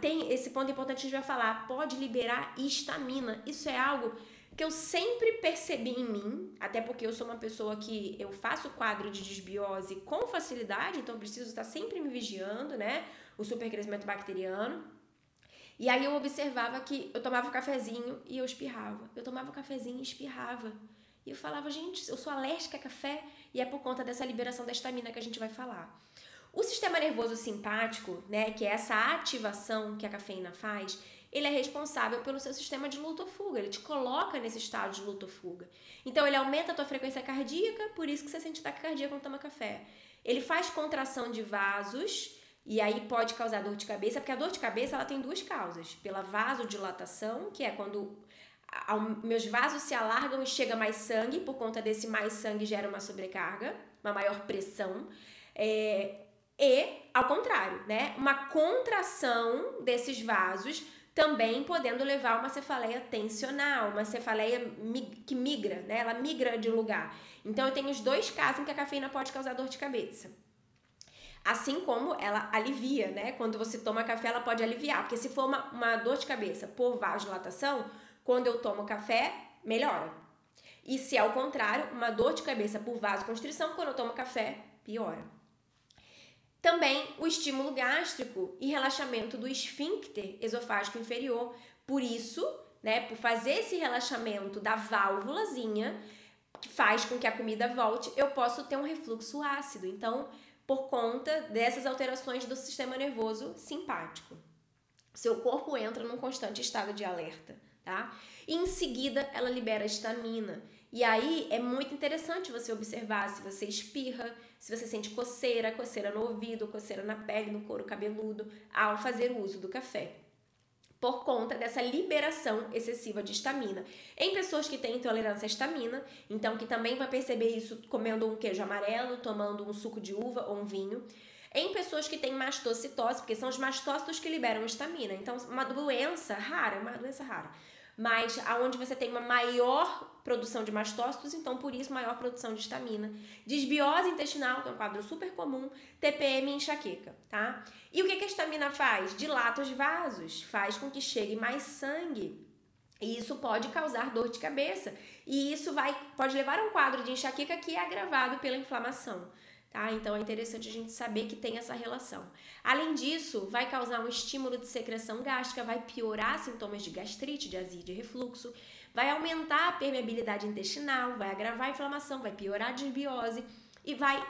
S1: tem esse ponto importante que a gente vai falar, pode liberar histamina. Isso é algo que eu sempre percebi em mim, até porque eu sou uma pessoa que eu faço quadro de desbiose com facilidade, então eu preciso estar sempre me vigiando, né? O supercrescimento bacteriano. E aí eu observava que eu tomava um cafezinho e eu espirrava. Eu tomava um cafezinho e espirrava. E eu falava, gente, eu sou alérgica a café e é por conta dessa liberação da histamina que a gente vai falar. O sistema nervoso simpático, né, que é essa ativação que a cafeína faz, ele é responsável pelo seu sistema de luta ou fuga. Ele te coloca nesse estado de luta ou fuga. Então ele aumenta a tua frequência cardíaca, por isso que você sente taquicardia quando toma café. Ele faz contração de vasos, e aí pode causar dor de cabeça, porque a dor de cabeça ela tem duas causas. Pela vasodilatação, que é quando meus vasos se alargam e chega mais sangue, por conta desse mais sangue gera uma sobrecarga, uma maior pressão. E, ao contrário, né? Uma contração desses vasos, também podendo levar a uma cefaleia tensional, uma cefaleia que migra, né? Ela migra de lugar. Então, eu tenho os dois casos em que a cafeína pode causar dor de cabeça. Assim como ela alivia, né? Quando você toma café, ela pode aliviar. Porque se for uma dor de cabeça por vasodilatação, quando eu tomo café, melhora. E se é o contrário, uma dor de cabeça por vasoconstrição, quando eu tomo café, piora. Também o estímulo gástrico e relaxamento do esfíncter esofágico inferior. Por isso, né, por fazer esse relaxamento da válvulazinha, que faz com que a comida volte, eu posso ter um refluxo ácido. Então, por conta dessas alterações do sistema nervoso simpático. Seu corpo entra num constante estado de alerta, tá? E em seguida, ela libera histamina. E aí, é muito interessante você observar se você espirra, se você sente coceira no ouvido, coceira na pele, no couro cabeludo, ao fazer o uso do café. Por conta dessa liberação excessiva de histamina. Em pessoas que têm intolerância à histamina, então que também vai perceber isso comendo um queijo amarelo, tomando um suco de uva ou um vinho. Em pessoas que têm mastocitose, porque são os mastócitos que liberam histamina. Então, uma doença rara, mas aonde você tem uma maior produção de mastócitos, então por isso maior produção de histamina. Desbiose intestinal, que é um quadro super comum, TPM e enxaqueca, tá? E o que a histamina faz? Dilata os vasos, faz com que chegue mais sangue. E isso pode causar dor de cabeça. E isso pode levar a um quadro de enxaqueca que é agravado pela inflamação. Tá? Então é interessante a gente saber que tem essa relação. Além disso, vai causar um estímulo de secreção gástrica, vai piorar sintomas de gastrite, de azia, de refluxo, vai aumentar a permeabilidade intestinal, vai agravar a inflamação, vai piorar a desbiose e vai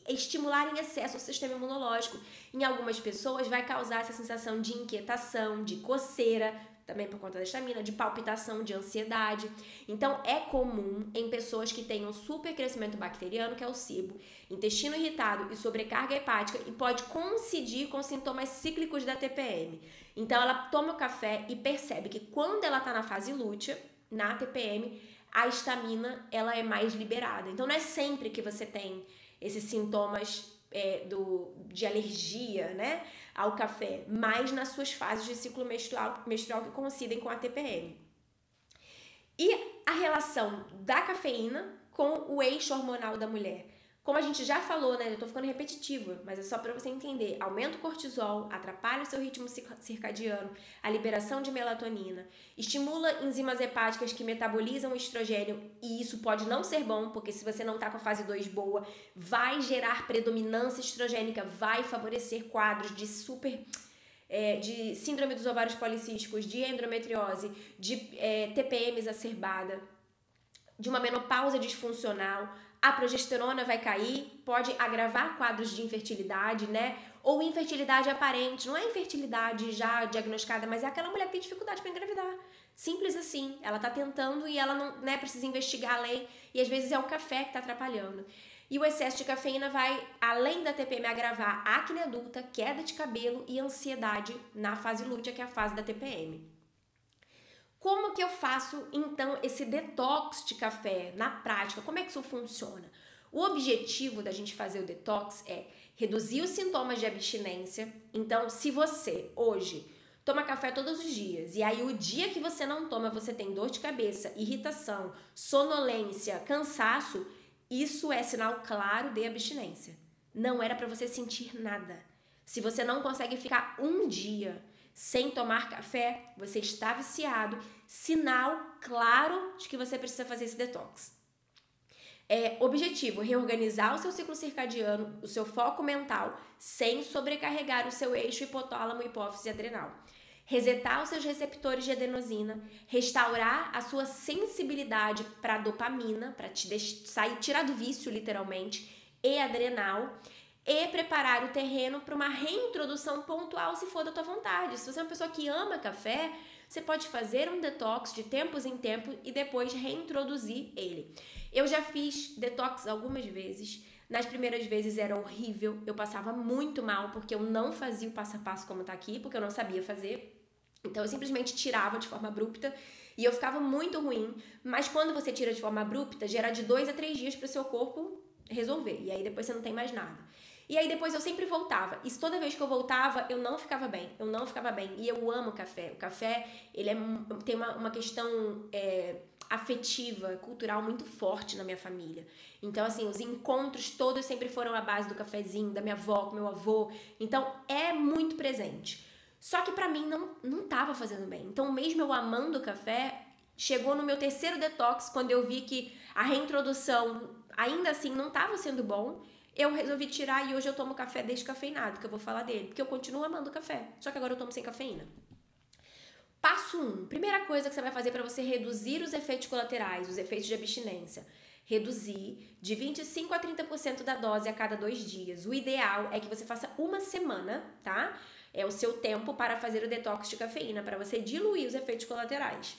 S1: estimular em excesso o sistema imunológico. Em algumas pessoas vai causar essa sensação de inquietação, de coceira, também por conta da histamina, de palpitação, de ansiedade. Então, é comum em pessoas que têm um supercrescimento bacteriano, que é o SIBO, intestino irritado e sobrecarga hepática, e pode coincidir com sintomas cíclicos da TPM. Então, ela toma o café e percebe que quando ela está na fase lútea, na TPM, a histamina ela é mais liberada. Então, não é sempre que você tem esses sintomas de alergia, né, ao café, mas nas suas fases de ciclo menstrual que coincidem com a TPM. E a relação da cafeína com o eixo hormonal da mulher. Como a gente já falou, né? Eu tô ficando repetitiva, mas é só para você entender. Aumenta o cortisol, atrapalha o seu ritmo circadiano, a liberação de melatonina, estimula enzimas hepáticas que metabolizam o estrogênio, e isso pode não ser bom, porque se você não tá com a fase 2 boa, vai gerar predominância estrogênica, vai favorecer quadros de de síndrome dos ovários policísticos, de endometriose, de TPM exacerbada, de uma menopausa disfuncional. A progesterona vai cair, pode agravar quadros de infertilidade, né? Ou infertilidade aparente. Não é infertilidade já diagnosticada, mas é aquela mulher que tem dificuldade para engravidar. Simples assim. Ela tá tentando e ela não, né, precisa investigar além. E às vezes é o café que tá atrapalhando. E o excesso de cafeína vai, além da TPM, agravar acne adulta, queda de cabelo e ansiedade na fase lútea, que é a fase da TPM. Como que eu faço, então, esse detox de café na prática? Como é que isso funciona? O objetivo da gente fazer o detox é reduzir os sintomas de abstinência. Então, se você hoje toma café todos os dias e aí o dia que você não toma, você tem dor de cabeça, irritação, sonolência, cansaço, isso é sinal claro de abstinência. Não era para você sentir nada. Se você não consegue ficar um dia sem tomar café, você está viciado, sinal claro de que você precisa fazer esse detox. Objetivo, reorganizar o seu ciclo circadiano, o seu foco mental, sem sobrecarregar o seu eixo hipotálamo, hipófise e adrenal. Resetar os seus receptores de adenosina, restaurar a sua sensibilidade para dopamina, para tirar do vício, literalmente, e adrenal, e preparar o terreno para uma reintrodução pontual, se for da tua vontade. Se você é uma pessoa que ama café, você pode fazer um detox de tempos em tempos e depois reintroduzir ele. Eu já fiz detox algumas vezes. Nas primeiras vezes era horrível, eu passava muito mal porque eu não fazia o passo a passo como tá aqui, porque eu não sabia fazer. Então eu simplesmente tirava de forma abrupta e eu ficava muito ruim. Mas quando você tira de forma abrupta, gera de 2 a 3 dias para o seu corpo resolver. E aí depois você não tem mais nada. E aí depois eu sempre voltava. E toda vez que eu voltava, eu não ficava bem. E eu amo café. O café, ele tem uma questão afetiva, cultural muito forte na minha família. Então, assim, os encontros todos sempre foram à base do cafezinho, da minha avó, com meu avô. Então, é muito presente. Só que pra mim não tava fazendo bem. Então, mesmo eu amando o café, chegou no meu terceiro detox, quando eu vi que a reintrodução ainda assim não tava sendo bom, eu resolvi tirar e hoje eu tomo café descafeinado, que eu vou falar dele, porque eu continuo amando café, só que agora eu tomo sem cafeína. Passo 1. Primeira coisa que você vai fazer para você reduzir os efeitos colaterais, os efeitos de abstinência. Reduzir de 25% a 30% da dose a cada 2 dias. O ideal é que você faça uma semana, tá? É o seu tempo para fazer o detox de cafeína, para você diluir os efeitos colaterais.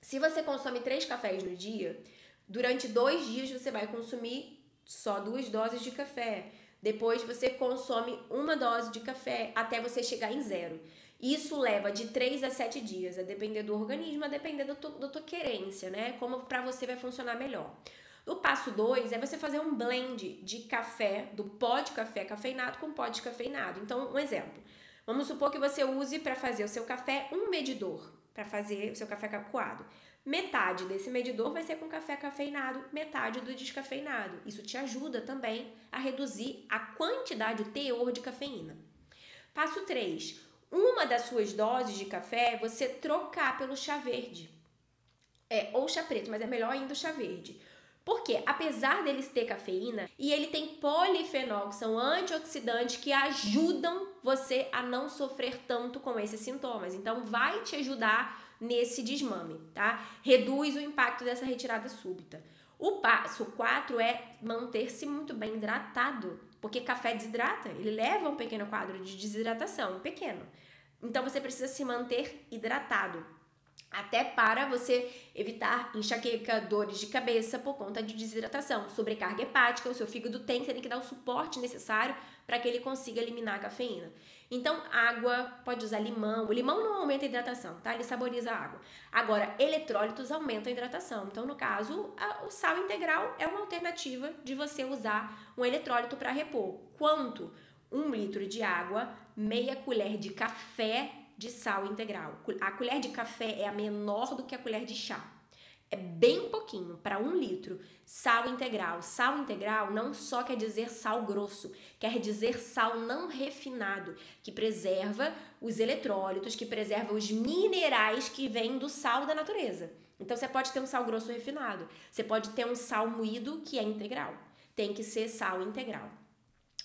S1: Se você consome 3 cafés no dia, durante 2 dias você vai consumir só 2 doses de café. Depois você consome 1 dose de café até você chegar em 0. Isso leva de 3 a 7 dias, a depender do organismo, a depender da tua querência, né? Como para você vai funcionar melhor. O passo 2 é você fazer um blend de café, do pó de café cafeinado com pó descafeinado. Então, um exemplo. Vamos supor que você use para fazer o seu café um medidor, para fazer o seu café coado. Metade desse medidor vai ser com café cafeinado, metade do descafeinado. Isso te ajuda também a reduzir a quantidade, o teor de cafeína. Passo 3. Uma das suas doses de café você trocar pelo chá verde. Ou chá preto, mas é melhor ainda o chá verde. Porque, apesar deles ter cafeína, e ele tem polifenol, que são antioxidantes que ajudam você a não sofrer tanto com esses sintomas. Então, vai te ajudar nesse desmame, tá? Reduz o impacto dessa retirada súbita. O passo 4 é manter-se muito bem hidratado, porque café desidrata, ele leva um pequeno quadro de desidratação, pequeno. Então, você precisa se manter hidratado. Até para você evitar enxaqueca, dores de cabeça por conta de desidratação, sobrecarga hepática, o seu fígado tem que dar o suporte necessário para que ele consiga eliminar a cafeína. Então, água, pode usar limão. O limão não aumenta a hidratação, tá? Ele saboriza a água. Agora, eletrólitos aumentam a hidratação. Então, no caso, o sal integral é uma alternativa de você usar um eletrólito para repor. Quanto? 1 litro de água, meia colher de café de sal integral. A colher de café é a menor do que a colher de chá. É bem pouquinho, para 1 litro. Sal integral. Sal integral não só quer dizer sal grosso, quer dizer sal não refinado, que preserva os eletrólitos, que preserva os minerais que vêm do sal da natureza. Então você pode ter um sal grosso refinado, você pode ter um sal moído que é integral. Tem que ser sal integral.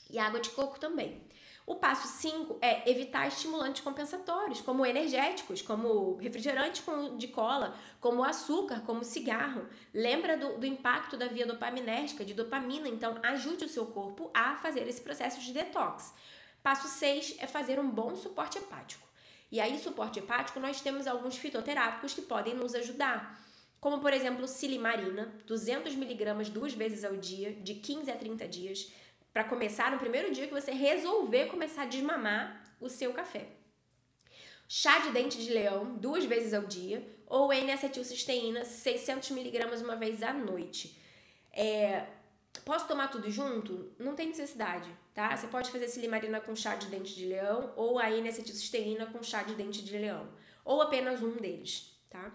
S1: E água de coco também. O passo 5 é evitar estimulantes compensatórios, como energéticos, como refrigerante de cola, como açúcar, como cigarro. Lembra do impacto da via dopaminérgica, de dopamina, então ajude o seu corpo a fazer esse processo de detox. Passo 6 é fazer um bom suporte hepático. E aí, suporte hepático, nós temos alguns fitoterápicos que podem nos ajudar, como por exemplo silimarina, 200 mg 2 vezes ao dia, de 15 a 30 dias, para começar no primeiro dia que você resolver começar a desmamar o seu café. Chá de dente de leão, 2 vezes ao dia, ou N-acetilcisteína, 600 mg uma vez à noite. Posso tomar tudo junto? Não tem necessidade, tá? Você pode fazer silimarina com chá de dente de leão, ou a N-acetilcisteína com chá de dente de leão, ou apenas um deles, tá?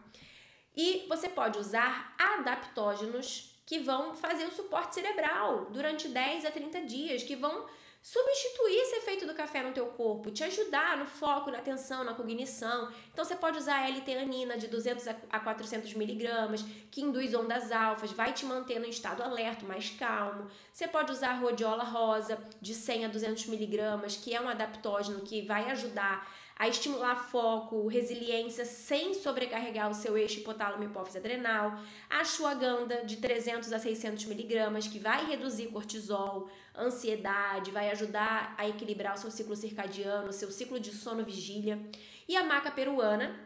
S1: E você pode usar adaptógenos que vão fazer o suporte cerebral durante 10 a 30 dias, que vão substituir esse efeito do café no teu corpo, te ajudar no foco, na atenção, na cognição. Então você pode usar a L-teanina de 200 a 400 miligramas, que induz ondas alfas, vai te manter no estado alerta, mais calmo. Você pode usar a rhodiola rosa de 100 a 200 miligramas, que é um adaptógeno que vai ajudar a estimular foco, resiliência sem sobrecarregar o seu eixo hipotálamo e hipófise adrenal. A ashwagandha de 300 a 600 miligramas, que vai reduzir cortisol, ansiedade, vai ajudar a equilibrar o seu ciclo circadiano, o seu ciclo de sono-vigília. E a maca peruana,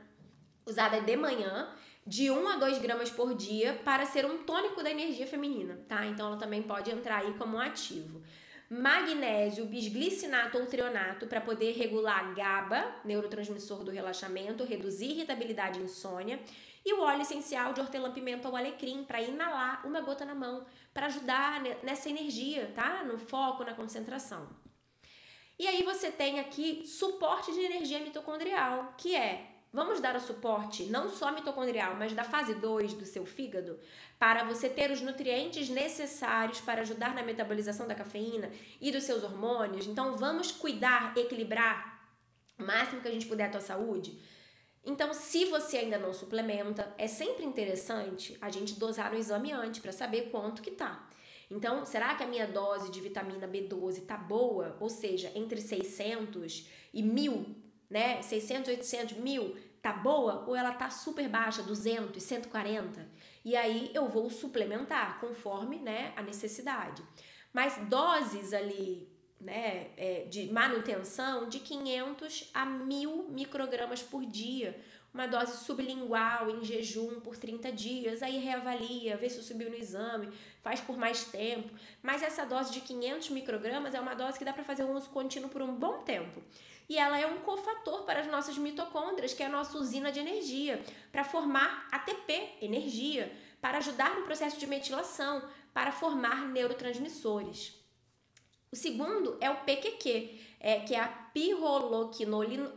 S1: usada de manhã, de 1 a 2 gramas por dia, para ser um tônico da energia feminina, tá? Então ela também pode entrar aí como um ativo. Magnésio, bisglicinato ou trionato para poder regular GABA, neurotransmissor do relaxamento, reduzir irritabilidade e insônia. E o óleo essencial de hortelã-pimenta ou alecrim para inalar uma gota na mão, para ajudar nessa energia, tá? No foco, na concentração. E aí você tem aqui suporte de energia mitocondrial, que vamos dar o suporte não só mitocondrial, mas da fase 2 do seu fígado, para você ter os nutrientes necessários para ajudar na metabolização da cafeína e dos seus hormônios. Então vamos cuidar, equilibrar o máximo que a gente puder a tua saúde. Então, se você ainda não suplementa, é sempre interessante a gente dosar no exame antes para saber quanto que tá. Então, será que a minha dose de vitamina B12 tá boa? Ou seja, entre 600 e 1000, né? 600, 800, 1000, tá boa? Ou ela tá super baixa, 200, 140? E aí eu vou suplementar conforme, né, a necessidade. Mas doses ali, né, de manutenção de 500 a 1000 microgramas por dia. Uma dose sublingual em jejum por 30 dias, aí reavalia, vê se subiu no exame, faz por mais tempo. Mas essa dose de 500 microgramas é uma dose que dá para fazer um uso contínuo por um bom tempo. E ela é um cofator para as nossas mitocôndrias, que é a nossa usina de energia, para formar ATP, energia, para ajudar no processo de metilação, para formar neurotransmissores. O segundo é o PQQ, que é a pirroloquinolina,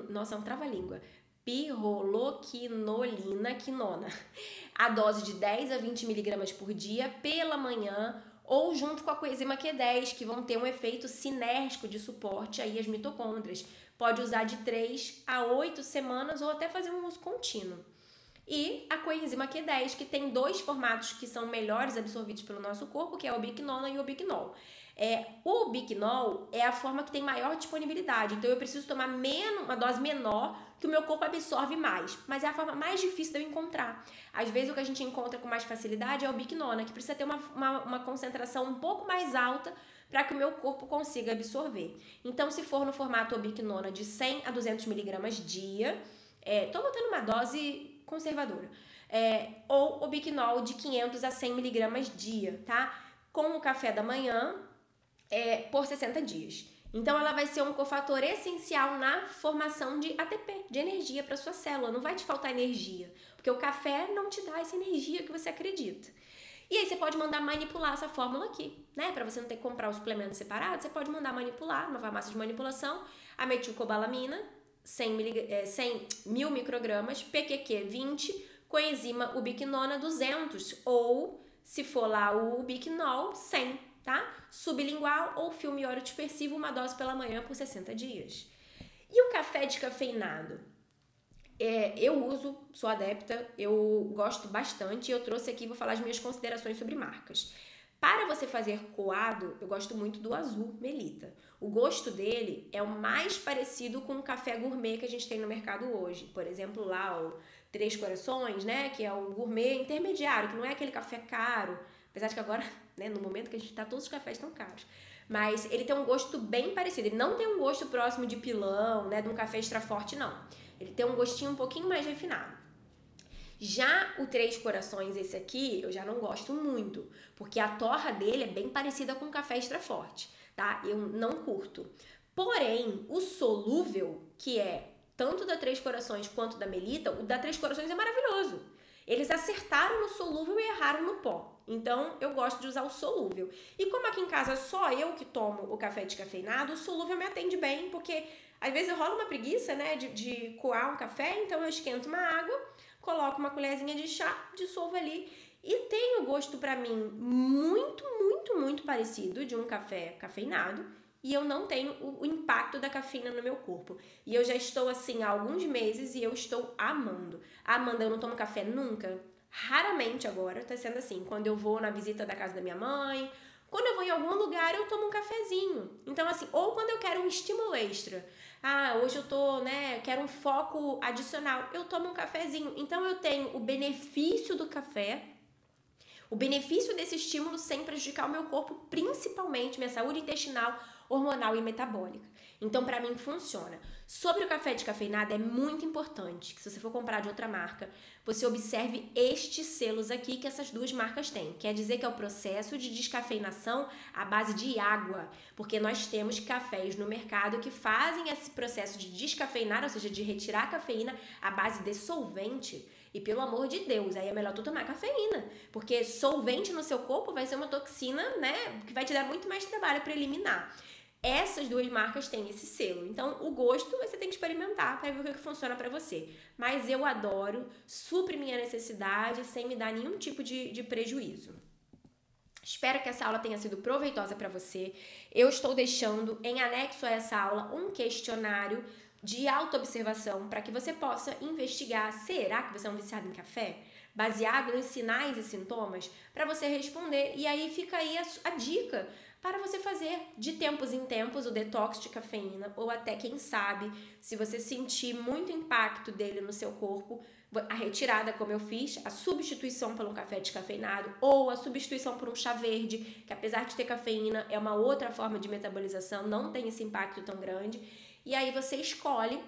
S1: nossa, é um trava-língua. Pirroloquinolina quinona. A dose de 10 a 20 miligramas por dia pela manhã ou junto com a coenzima Q10, que vão ter um efeito sinérgico de suporte aí às mitocôndrias. Pode usar de 3 a 8 semanas ou até fazer um uso contínuo. E a coenzima Q10, que tem 2 formatos que são melhores absorvidos pelo nosso corpo, que é o biquinona e o biquinol. O biquinol é a forma que tem maior disponibilidade, então eu preciso tomar uma dose menor que o meu corpo absorve mais, mas é a forma mais difícil de eu encontrar. Às vezes o que a gente encontra com mais facilidade é o biquinona, que precisa ter uma concentração um pouco mais alta para que o meu corpo consiga absorver. Então, se for no formato biquinona de 100 a 200 miligramas dia, tô botando uma dose conservadora, ou o biquinol de 500 a 100 miligramas dia, tá? Com o café da manhã, por 60 dias. Então, ela vai ser um cofator essencial na formação de ATP, de energia para sua célula. Não vai te faltar energia, porque o café não te dá essa energia que você acredita. E aí, você pode mandar manipular essa fórmula aqui, né? Para você não ter que comprar os suplementos separados, você pode mandar manipular numa farmácia de manipulação a metilcobalamina, 100 mil microgramas, PQQ 20, coenzima ubiquinona 200 ou, se for lá o ubiquinol, 100, tá? Sublingual ou filme óleo dispersivo, uma dose pela manhã por 60 dias. E o café descafeinado? Eu uso, sou adepta, eu gosto bastante e eu trouxe aqui, vou falar as minhas considerações sobre marcas. Para você fazer coado, eu gosto muito do Azul Melita. O gosto dele é o mais parecido com o café gourmet que a gente tem no mercado hoje. Por exemplo, lá o Três Corações, né, que é o gourmet intermediário, que não é aquele café caro. Apesar de que agora, né, no momento que a gente tá, todos os cafés estão caros. Mas ele tem um gosto bem parecido. Ele não tem um gosto próximo de pilão, né, de um café extra forte, não. Ele tem um gostinho um pouquinho mais refinado. Já o Três Corações, esse aqui, eu já não gosto muito, porque a torra dele é bem parecida com o café extra forte, tá? Eu não curto. Porém, o solúvel, que é tanto da Três Corações quanto da Melita, o da Três Corações é maravilhoso. Eles acertaram no solúvel e erraram no pó. Então, eu gosto de usar o solúvel. E como aqui em casa só eu que tomo o café descafeinado, o solúvel me atende bem, porque às vezes rola uma preguiça, né, de coar um café, então eu esquento uma água, coloco uma colherzinha de chá, dissolvo ali e tem o gosto pra mim muito, muito, muito parecido de um café cafeinado e eu não tenho o impacto da cafeína no meu corpo. E eu já estou assim há alguns meses e eu estou amando. Amanda, eu não tomo café nunca. Raramente agora, tá sendo assim, quando eu vou na visita da casa da minha mãe, quando eu vou em algum lugar eu tomo um cafezinho. Então assim, ou quando eu quero um estímulo extra. Hoje eu tô, né, quero um foco adicional, eu tomo um cafezinho. Então eu tenho o benefício do café, o benefício desse estímulo sem prejudicar o meu corpo, principalmente minha saúde intestinal, hormonal e metabólica. Então, para mim, funciona. Sobre o café descafeinado, é muito importante que se você for comprar de outra marca, você observe estes selos aqui que essas duas marcas têm. Quer dizer que é o processo de descafeinação à base de água, porque nós temos cafés no mercado que fazem esse processo de descafeinar, ou seja, de retirar a cafeína à base de solvente. E pelo amor de Deus, aí é melhor tu tomar cafeína, porque solvente no seu corpo vai ser uma toxina, né, que vai te dar muito mais trabalho para eliminar. Essas duas marcas têm esse selo, então o gosto você tem que experimentar para ver o que funciona para você. Mas eu adoro, supre minha necessidade sem me dar nenhum tipo de prejuízo. Espero que essa aula tenha sido proveitosa para você. Eu estou deixando em anexo a essa aula um questionário de autoobservação para que você possa investigar, será que você é um viciado em café? Baseado nos sinais e sintomas, para você responder. E aí fica aí a dica para você fazer de tempos em tempos o detox de cafeína, ou até, quem sabe, se você sentir muito impacto dele no seu corpo, a retirada, como eu fiz, a substituição por um café descafeinado ou a substituição por um chá verde, que apesar de ter cafeína, é uma outra forma de metabolização, não tem esse impacto tão grande. E aí você escolhe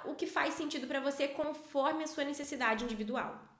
S1: o que faz sentido para você conforme a sua necessidade individual.